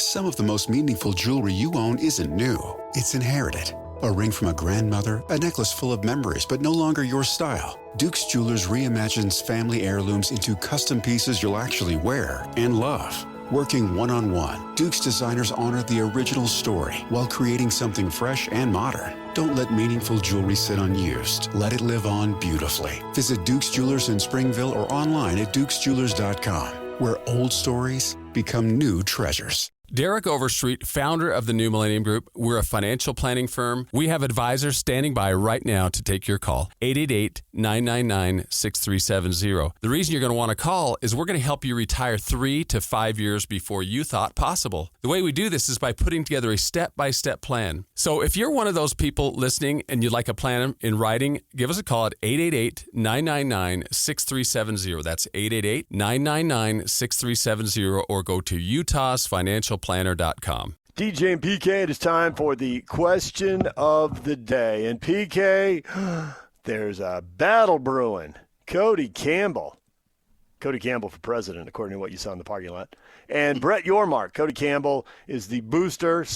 Some of the most meaningful jewelry you own isn't new. It's inherited. A ring from a grandmother, a necklace full of memories, but no longer your style. Duke's Jewelers reimagines family heirlooms into custom pieces you'll actually wear and love. Working one-on-one, Duke's designers honor the original story while creating something fresh and modern. Don't let meaningful jewelry sit unused. Let it live on beautifully. Visit Duke's Jewelers in Springville or online at dukesjewelers.com, where old stories become new treasures. Derek Overstreet, founder of the New Millennium Group. We're a financial planning firm. We have advisors standing by right now to take your call. 888-999-6370. The reason you're going to want to call is we're going to help you retire 3 to 5 years before you thought possible. The way we do this is by putting together a step-by-step plan. So if you're one of those people listening and you'd like a plan in writing, give us a call at 888-999-6370. That's 888-999-6370, or go to utahsfinancialplanner.com. DJ and PK, it is time for the question of the day. And PK, there's a battle brewing. Cody Campbell for president, according to what you saw in the parking lot. And Brett Yormark. Cody Campbell is the booster /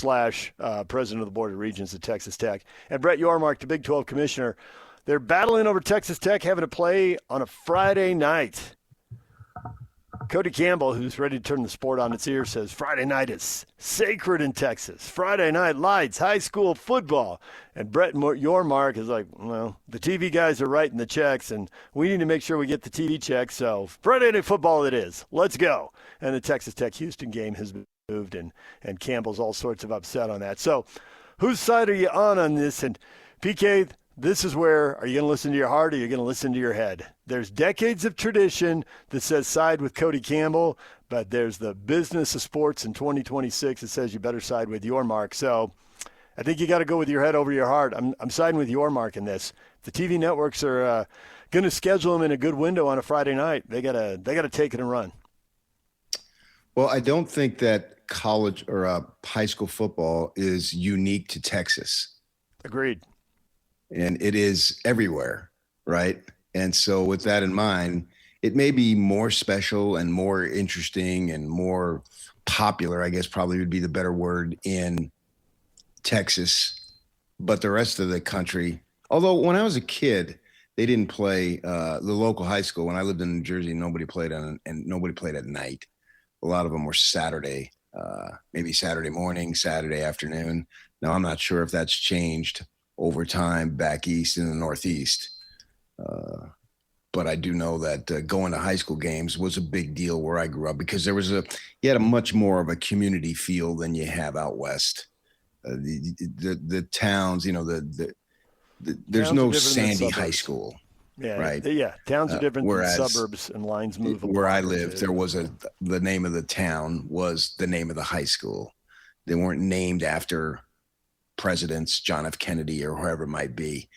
president of the Board of Regents at Texas Tech. And Brett Yormark, the Big 12 commissioner. They're battling over Texas Tech, having to play on a Friday night. Cody Campbell, who's ready to turn the sport on its ear, says Friday night is sacred in Texas. Friday night lights, high school football. And Brett Yormark is like, well, the TV guys are writing the checks, and we need to make sure we get the TV checks. So Friday night football it is. Let's go. And the Texas Tech-Houston game has been moved, and Campbell's all sorts of upset on that. So whose side are you on this? And PK, this is where, are you going to listen to your heart or are you going to listen to your head? There's decades of tradition that says side with Cody Campbell, but there's the business of sports in 2026 that says you better side with Yormark. So I think you got to go with your head over your heart. I'm siding with Yormark in this. The TV networks are going to schedule them in a good window on a Friday night. They got to take it and run. Well, I don't think that college or high school football is unique to Texas. Agreed. And it is everywhere, right? And so with that in mind, it may be more special and more interesting and more popular, I guess probably would be the better word, in Texas. But the rest of the country, although when I was a kid, they didn't play the local high school. When I lived in New Jersey, nobody played and nobody played at night. A lot of them were Saturday, maybe Saturday morning, Saturday afternoon. Now, I'm not sure if that's changed over time back east in the Northeast. But I do know that going to high school games was a big deal where I grew up because you had a much more of a community feel than you have out west. The towns, there's no Sandy High School. Yeah, right. Yeah, towns are different than suburbs, and lines move. Where I lived, there was the name of the town was the name of the high school. They weren't named after presidents, John F. Kennedy or whoever it might be.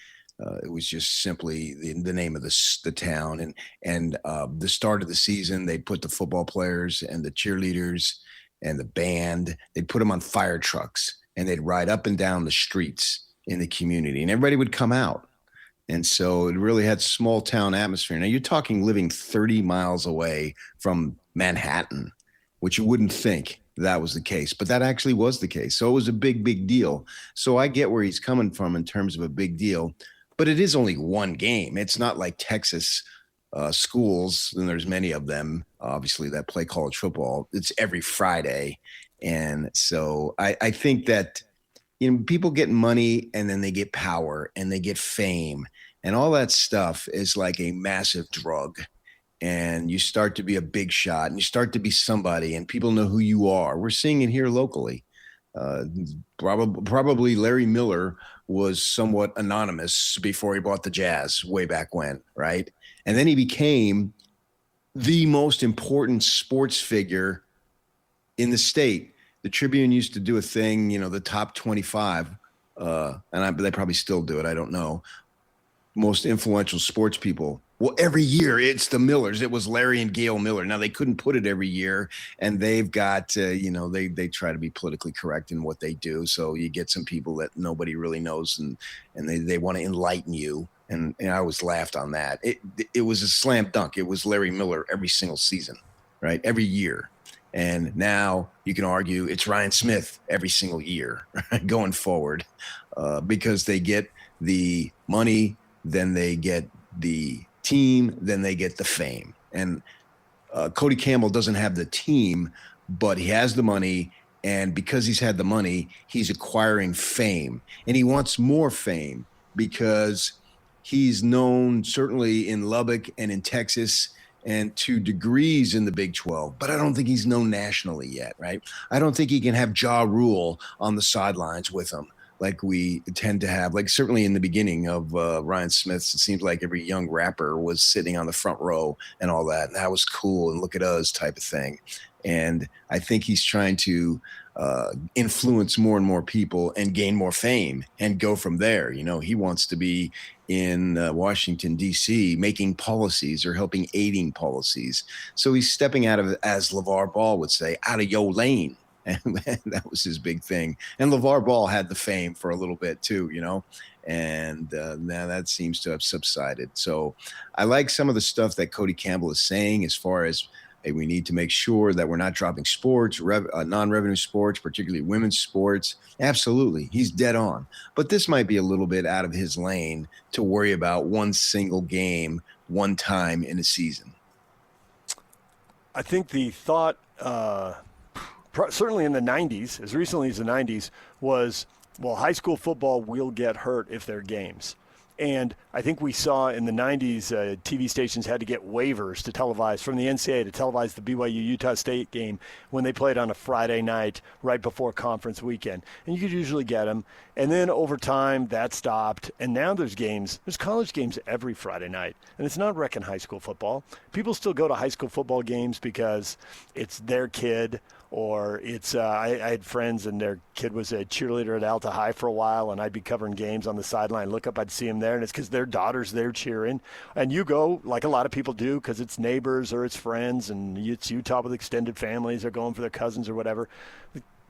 It was just simply the name of the town. And the start of the season, they put the football players and the cheerleaders and the band, they'd put them on fire trucks and they'd ride up and down the streets in the community and everybody would come out. And so it really had small town atmosphere. Now you're talking living 30 miles away from Manhattan, which you wouldn't think that was the case, but that actually was the case. So it was a big, big deal. So I get where he's coming from in terms of a big deal, but it is only one game. It's not like Texas schools, and there's many of them, obviously, that play college football. It's every Friday. And so I think that, people get money and then they get power and they get fame and all that stuff is like a massive drug. And you start to be a big shot and you start to be somebody and people know who you are. We're seeing it here locally. Probably Larry Miller was somewhat anonymous before he bought the Jazz way back when, right? And then he became the most important sports figure in the state. The Tribune used to do a thing, the top 25, they probably still do it. I don't know. Most influential sports people. Well, every year it's the Millers. It was Larry and Gail Miller. Now they couldn't put it every year, and they've got, they try to be politically correct in what they do. So you get some people that nobody really knows, and they want to enlighten you. And I always laughed on that. It was a slam dunk. It was Larry Miller every single season, right? Every year. And now you can argue it's Ryan Smith every single year going forward, because they get the money, then they get the team, then they get the fame. And Cody Campbell doesn't have the team, but he has the money. And because he's had the money, he's acquiring fame. And he wants more fame because he's known certainly in Lubbock and in Texas and to degrees in the Big 12, but I don't think he's known nationally yet, right? I don't think he can have Ja Rule on the sidelines with him like we tend to have. Like certainly in the beginning of Ryan Smith's, it seems like every young rapper was sitting on the front row and all that. And that was cool and look at us type of thing. And I think he's trying to influence more and more people and gain more fame and go from there. You know, he wants to be in Washington, D.C., making policies or aiding policies. So he's stepping out of, as LeVar Ball would say, out of your lane. And that was his big thing. And LeVar Ball had the fame for a little bit too, you know, and now that seems to have subsided. So I like some of the stuff that Cody Campbell is saying as far as, hey, we need to make sure that we're not dropping sports, non-revenue sports, particularly women's sports. Absolutely. He's dead on. But this might be a little bit out of his lane to worry about one single game, one time in a season. I think the thought, certainly in the 90s, as recently as the 90s, was, well, high school football will get hurt if they're games. And I think we saw in the 90s, TV stations had to get waivers to televise from the NCAA to televise the BYU-Utah State game when they played on a Friday night right before conference weekend. And you could usually get them. And then over time, that stopped. And now there's college games every Friday night. And it's not wrecking high school football. People still go to high school football games because it's their kid, or it's I had friends and their kid was a cheerleader at Alta High for a while, and I'd be covering games on the sideline. Look up, I'd see them there, and it's because their daughter's there cheering. And you go, like a lot of people do, because it's neighbors or it's friends, and it's Utah with extended families. They're going for their cousins or whatever.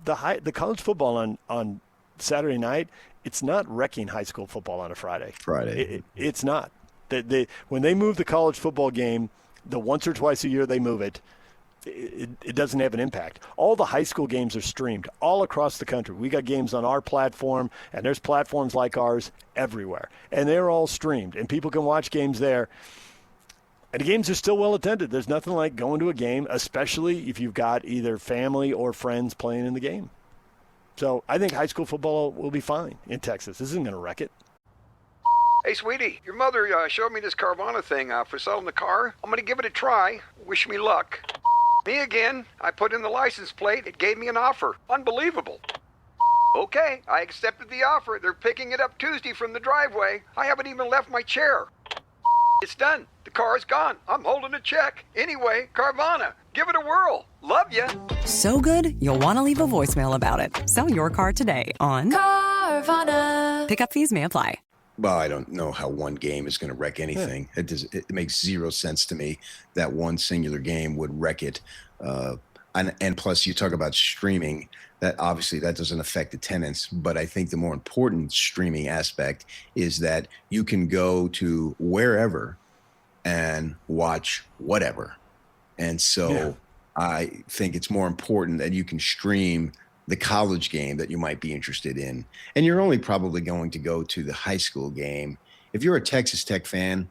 The college football on Saturday night, it's not wrecking high school football on a Friday. It's not. When they move the college football game, the once or twice a year they move it, it doesn't have an impact. All the high school games are streamed all across the country. We got games on our platform, and there's platforms like ours everywhere. And they're all streamed, and people can watch games there. And the games are still well attended. There's nothing like going to a game, especially if you've got either family or friends playing in the game. So I think high school football will be fine in Texas. This isn't going to wreck it. Hey, sweetie, your mother showed me this Carvana thing for selling the car. I'm going to give it a try. Wish me luck. Me again. I put in the license plate. It gave me an offer. Unbelievable. Okay, I accepted the offer. They're picking it up Tuesday from the driveway. I haven't even left my chair. It's done. The car's gone. I'm holding a check. Anyway, Carvana, give it a whirl. Love ya. So good, you'll want to leave a voicemail about it. Sell your car today on Carvana. Pickup fees may apply. Well, I don't know how one game is going to wreck anything. Yeah. It makes zero sense to me that one singular game would wreck it. And plus, you talk about streaming. That obviously that doesn't affect attendance, but I think the more important streaming aspect is that you can go to wherever and watch whatever. And so I think it's more important that you can stream the college game that you might be interested in. And you're only probably going to go to the high school game. If you're a Texas Tech fan,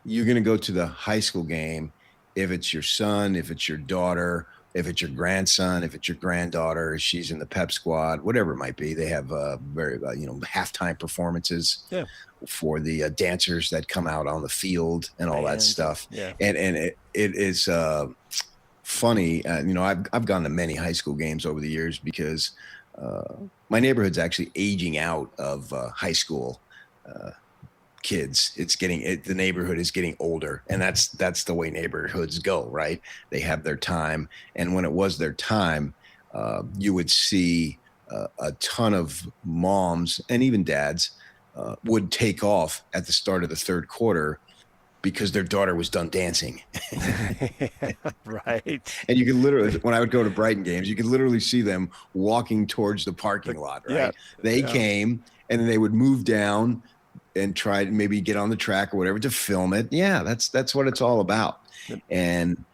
you're going to go to the high school game if it's your son, if it's your daughter, if it's your grandson, if it's your granddaughter, if she's in the pep squad, whatever it might be. They have very halftime performances for the dancers that come out on the field and all that stuff. Yeah. And it is funny. I've gone to many high school games over the years because my neighborhood's actually aging out of high school kids. The neighborhood is getting older, and that's the way neighborhoods go, right? They have their time, and when it was their time, you would see a ton of moms and even dads would take off at the start of the third quarter because their daughter was done dancing. Right. And you could literally, when I would go to Brighton games, you could literally see them walking towards the parking lot, right? Yeah. They came, and then they would move down and try to maybe get on the track or whatever to film it. Yeah, that's what it's all about. And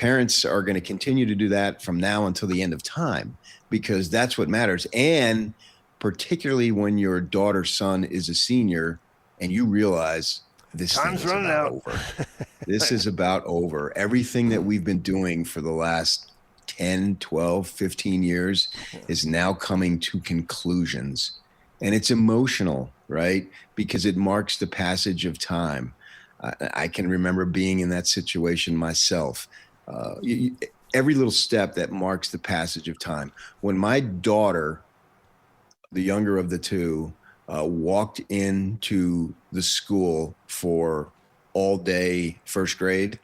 parents are going to continue to do that from now until the end of time, because that's what matters. And particularly when your daughter, son is a senior and you realize this time's thing is running about out. over. This is about over. Everything that we've been doing for the last 10, 12, 15 years is now coming to conclusions. And it's emotional, right? Because it marks the passage of time. I can remember being in that situation myself. Every little step that marks the passage of time. When my daughter, the younger of the two, walked into the school for all day first grade,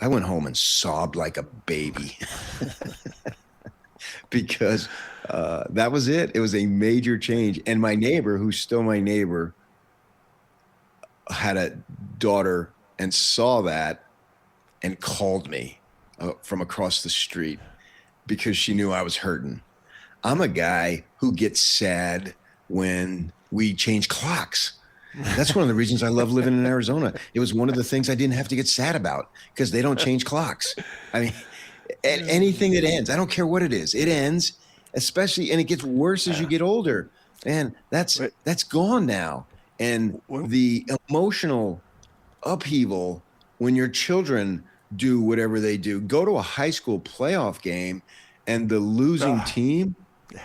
I went home and sobbed like a baby because that was it. It was a major change. And my neighbor, who's still my neighbor, had a daughter and saw that and called me from across the street because she knew I was hurting. I'm a guy who gets sad when we change clocks. That's one of the reasons I love living in Arizona. It was one of the things I didn't have to get sad about because they don't change clocks. I mean, anything that ends, I don't care what it is, it ends, especially, and it gets worse as you get older. Man, that's gone now. And the emotional upheaval when your children do whatever they do, go to a high school playoff game and the losing team,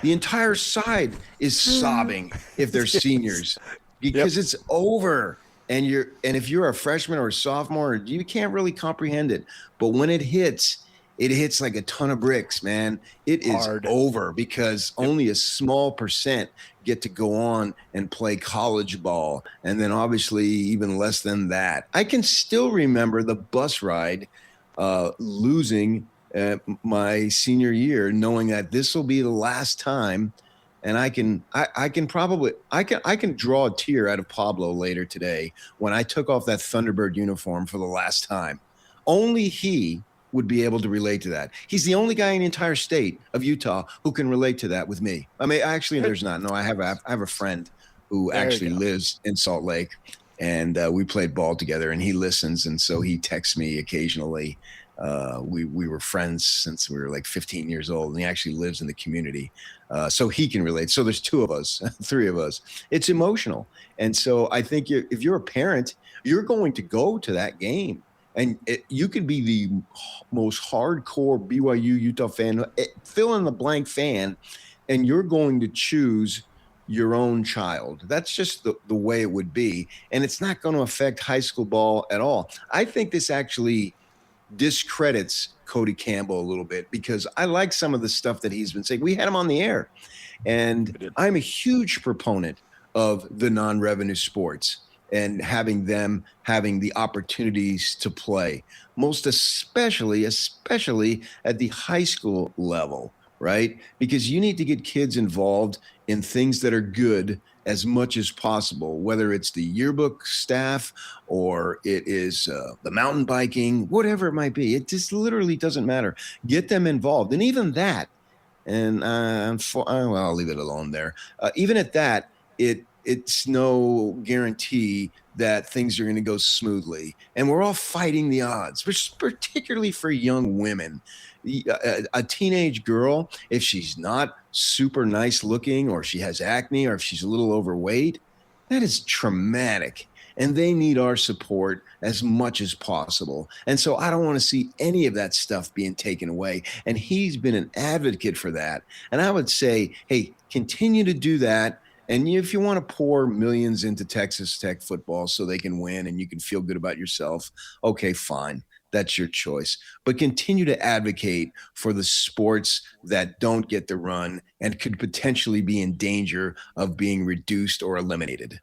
the entire side is sobbing if they're seniors because it's over. And if you're a freshman or a sophomore, you can't really comprehend it. But when it hits like a ton of bricks, man. It is hard. Over because only a small percent get to go on and play college ball. And then obviously even less than that. I can still remember the bus ride losing my senior year, knowing that this will be the last time. And I can draw a tear out of Pablo later today when I took off that Thunderbird uniform for the last time. Only he would be able to relate to that. He's the only guy in the entire state of Utah who can relate to that with me. I mean, actually, there's not. No, I have a friend who actually lives in Salt Lake, and we played ball together, and he listens, and so he texts me occasionally. We were friends since we were like 15 years old, and he actually lives in the community, so he can relate. So there's two of us, three of us. It's emotional, and so I think if you're a parent, you're going to go to that game. And you could be the most hardcore BYU Utah fan, fill in the blank fan, and you're going to choose your own child. That's just the way it would be. And it's not going to affect high school ball at all. I think this actually discredits Cody Campbell a little bit because I like some of the stuff that he's been saying. We had him on the air. And I'm a huge proponent of the non-revenue sports and having the opportunities to play, most especially at the high school level, right? Because you need to get kids involved in things that are good as much as possible, whether it's the yearbook staff or it is the mountain biking, whatever it might be. It just literally doesn't matter. Get them involved. And even that, and I'll leave it alone there. Even at that, it's no guarantee that things are going to go smoothly. And we're all fighting the odds, particularly for young women. A teenage girl, if she's not super nice looking or she has acne or if she's a little overweight, that is traumatic. And they need our support as much as possible. And so I don't want to see any of that stuff being taken away. And he's been an advocate for that. And I would say, hey, continue to do that. And if you want to pour millions into Texas Tech football so they can win and you can feel good about yourself, okay, fine. That's your choice. But continue to advocate for the sports that don't get the run and could potentially be in danger of being reduced or eliminated.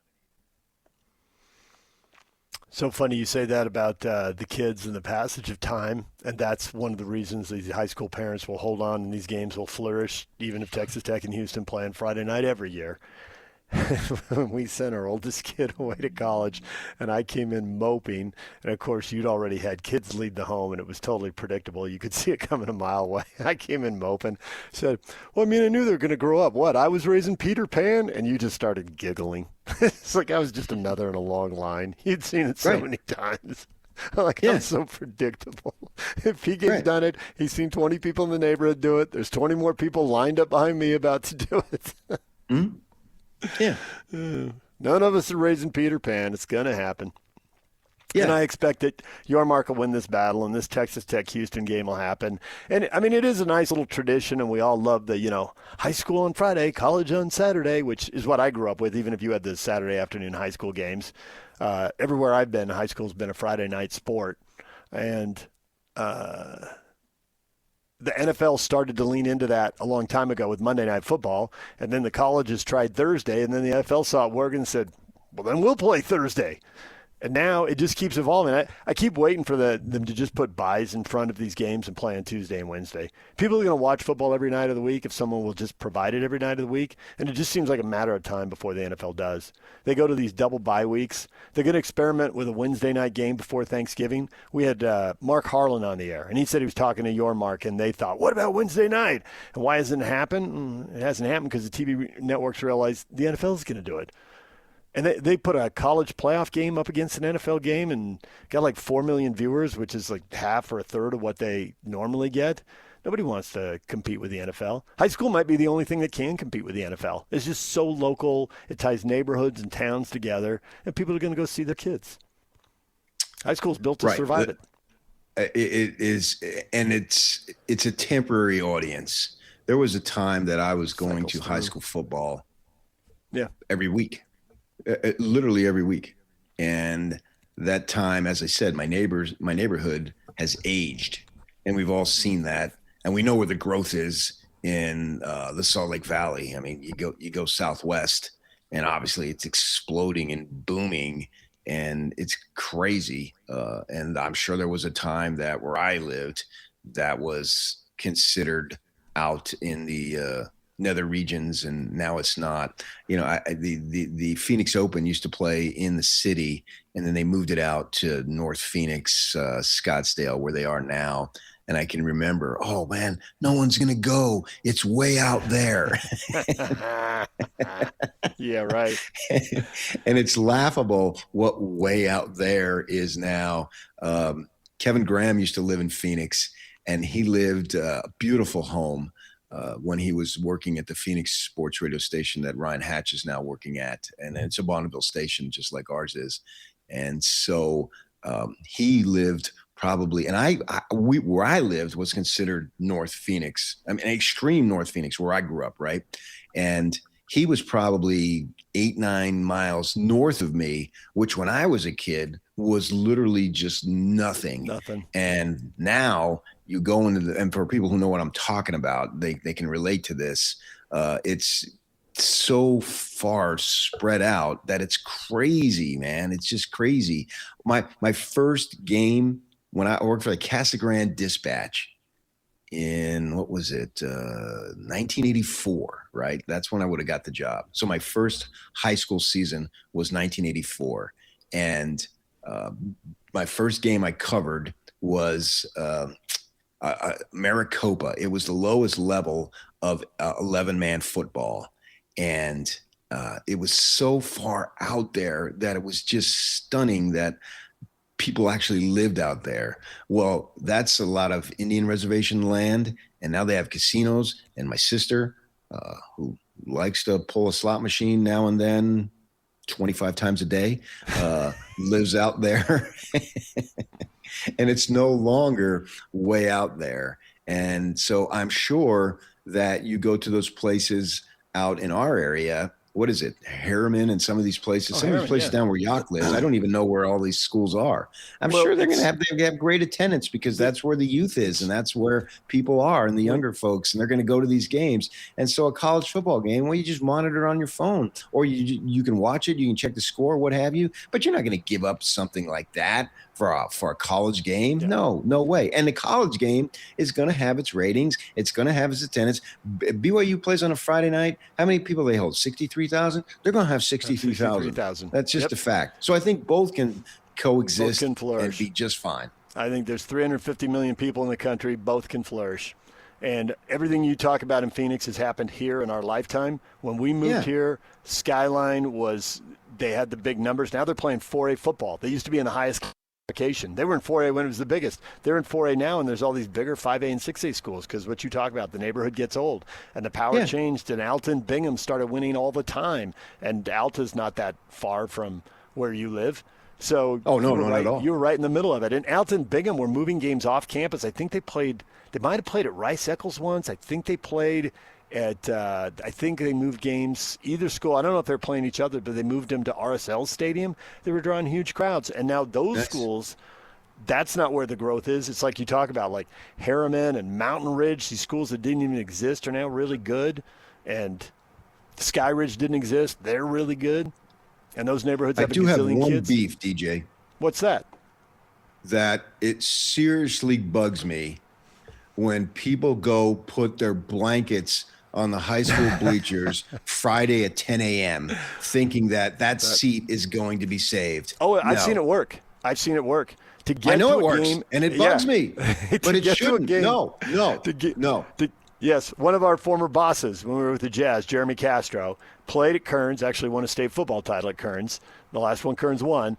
So funny you say that about the kids and the passage of time, and that's one of the reasons these high school parents will hold on and these games will flourish, even if Texas Tech and Houston play on Friday night every year. We sent our oldest kid away to college, and I came in moping. And, of course, you'd already had kids leave the home, and it was totally predictable. You could see it coming a mile away. I came in moping, said, well, I mean, I knew they were going to grow up. What, I was raising Peter Pan? And you just started giggling. It's like I was just another in a long line. You'd seen it so many times. I'm so predictable. If PK's done it, he's seen 20 people in the neighborhood do it. There's 20 more people lined up behind me about to do it. Mm-hmm. Yeah. None of us are raising Peter Pan. It's going to happen. Yeah. And I expect that Yormark will win this battle, and this Texas Tech-Houston game will happen. And, I mean, it is a nice little tradition, and we all love the, high school on Friday, college on Saturday, which is what I grew up with, even if you had the Saturday afternoon high school games. Everywhere I've been, high school's been a Friday night sport. And the NFL started to lean into that a long time ago with Monday Night Football, and then the colleges tried Thursday, and then the NFL saw it working and said, well, then we'll play Thursday. And now it just keeps evolving. I keep waiting for them to just put buys in front of these games and play on Tuesday and Wednesday. People are going to watch football every night of the week if someone will just provide it every night of the week. And it just seems like a matter of time before the NFL does. They go to these double bye weeks. They're going to experiment with a Wednesday night game before Thanksgiving. We had Mark Harlan on the air, and he said he was talking to Yormark, and they thought, what about Wednesday night? And why hasn't it happened? It hasn't happened because the TV networks realized the NFL is going to do it. And they put a college playoff game up against an NFL game and got like 4 million viewers, which is like half or a third of what they normally get. Nobody wants to compete with the NFL. High school might be the only thing that can compete with the NFL. It's just so local. It ties neighborhoods and towns together, and people are going to go see their kids. High school's built to survive it. It is, and it's a temporary audience. There was a time that I was going to high school football every week. Literally every week. And that time, as I said, my neighborhood has aged, and we've all seen that. And we know where the growth is in the Salt Lake Valley. I mean, you go southwest, and obviously it's exploding and booming, and it's crazy. And I'm sure there was a time that where I lived that was considered out in the nether regions, and now it's not. The Phoenix Open used to play in the city, and then they moved it out to North Phoenix, Scottsdale, where they are now. And I can remember, oh man, no one's gonna go. It's way out there. Yeah, right. And it's laughable what way out there is now. Kevin Graham used to live in Phoenix, and he lived a beautiful home when he was working at the Phoenix sports radio station that Ryan Hatch is now working at. And it's a Bonneville station, just like ours is. And so he lived probably, and where I lived was considered North Phoenix. I mean, extreme North Phoenix, where I grew up, right? And he was probably 8-9 miles north of me, which when I was a kid was literally just nothing. And now you go into and for people who know what I'm talking about, they can relate to this. It's so far spread out that it's crazy, man. It's just crazy. My first game when I worked for the Casa Grande Dispatch in, 1984, right? That's when I would have got the job. So my first high school season was 1984. And my first game I covered was Maricopa. It was the lowest level of 11-man football. And it was so far out there that it was just stunning that people actually lived out there. Well, that's a lot of Indian reservation land, and now they have casinos. And my sister, who likes to pull a slot machine now and then 25 times a day, lives out there. And it's no longer way out there. And so I'm sure that you go to those places out in our area. What is it? Harriman and some of these places, some of these places down where Yak lives. I don't even know where all these schools are. I'm sure they're going to have great attendance because that's where the youth is and that's where people are and the younger folks, and they're going to go to these games. And so a college football game, well, you just monitor it on your phone, or you can watch it, you can check the score, what have you, but you're not going to give up something like that for a college game. Yeah. No way. And the college game is going to have its ratings. It's going to have its attendance. BYU plays on a Friday night. How many people they hold? 63,000. They're going to have 63,000. That's just a fact. So I think both can coexist and be just fine. I think there's 350 million people in the country. Both can flourish. And everything you talk about in Phoenix has happened here in our lifetime. When we moved here, Skyline they had the big numbers. Now they're playing 4A football. They used to be in the highest They were in 4A when it was the biggest. They're in 4A now, and there's all these bigger 5A and 6A schools because what you talk about, the neighborhood gets old. And the power changed, and Alton, Bingham started winning all the time. And Alta's not that far from where you live. So not at all. You were right in the middle of it. And Alton, Bingham were moving games off campus. I think they might have played at Rice-Eccles once. I think they played I think they moved games, either school, I don't know if they're playing each other, but they moved them to RSL Stadium. They were drawing huge crowds. And now those schools, that's not where the growth is. It's like you talk about, like Harriman and Mountain Ridge, these schools that didn't even exist are now really good. And Sky Ridge didn't exist. They're really good. And those neighborhoods have a gazillion kids. I do have one beef, DJ. What's that? That it seriously bugs me when people go put their blankets on the high school bleachers Friday at 10 a.m. thinking that seat is going to be saved. Oh, I've seen it work. To get I know to it works, game, and it bugs me, but it shouldn't. No. Yes, one of our former bosses when we were with the Jazz, Jeremy Castro, played at Kearns, actually won a state football title at Kearns. The last one Kearns won,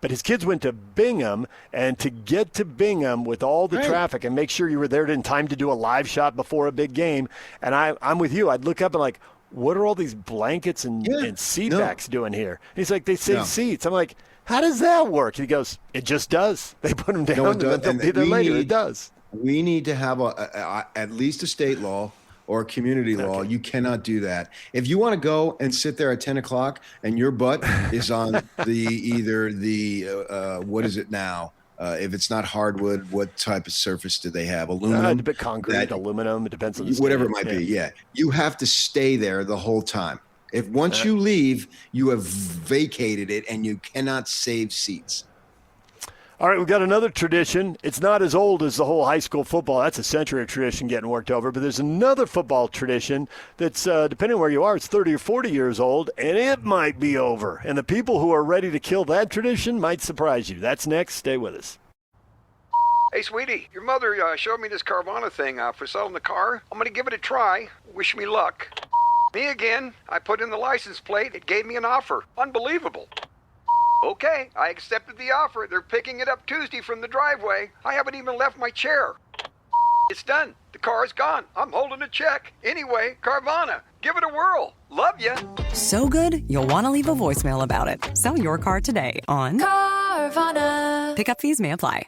but his kids went to Bingham, and to get to Bingham with all the traffic and make sure you were there in time to do a live shot before a big game. And I'm with you. I'd look up and like, what are all these blankets and seat backs doing here? And he's like, they save seats. I'm like, how does that work? He goes, it just does. They put them down and they'll be there later. It does. We need to have at least a state law or a community law. You cannot do that. If you want to go and sit there at 10 o'clock and your butt is on what is it now? If it's not hardwood, what type of surface do they have? Aluminum? Concrete, aluminum. It depends on the whatever it might be. Yeah. You have to stay there the whole time. If once you leave, you have vacated it and you cannot save seats. All right, we've got another tradition. It's not as old as the whole high school football. That's a century of tradition getting worked over. But there's another football tradition that's, depending on where you are, it's 30 or 40 years old, and it might be over. And the people who are ready to kill that tradition might surprise you. That's next. Stay with us. Hey, sweetie, your mother showed me this Carvana thing for selling the car. I'm going to give it a try. Wish me luck. Me again. I put in the license plate. It gave me an offer. Unbelievable. Okay, I accepted the offer. They're picking it up Tuesday from the driveway. I haven't even left my chair. It's done. The car's gone. I'm holding a check. Anyway, Carvana, give it a whirl. Love ya. So good, you'll want to leave a voicemail about it. Sell your car today on Carvana. Pickup fees may apply.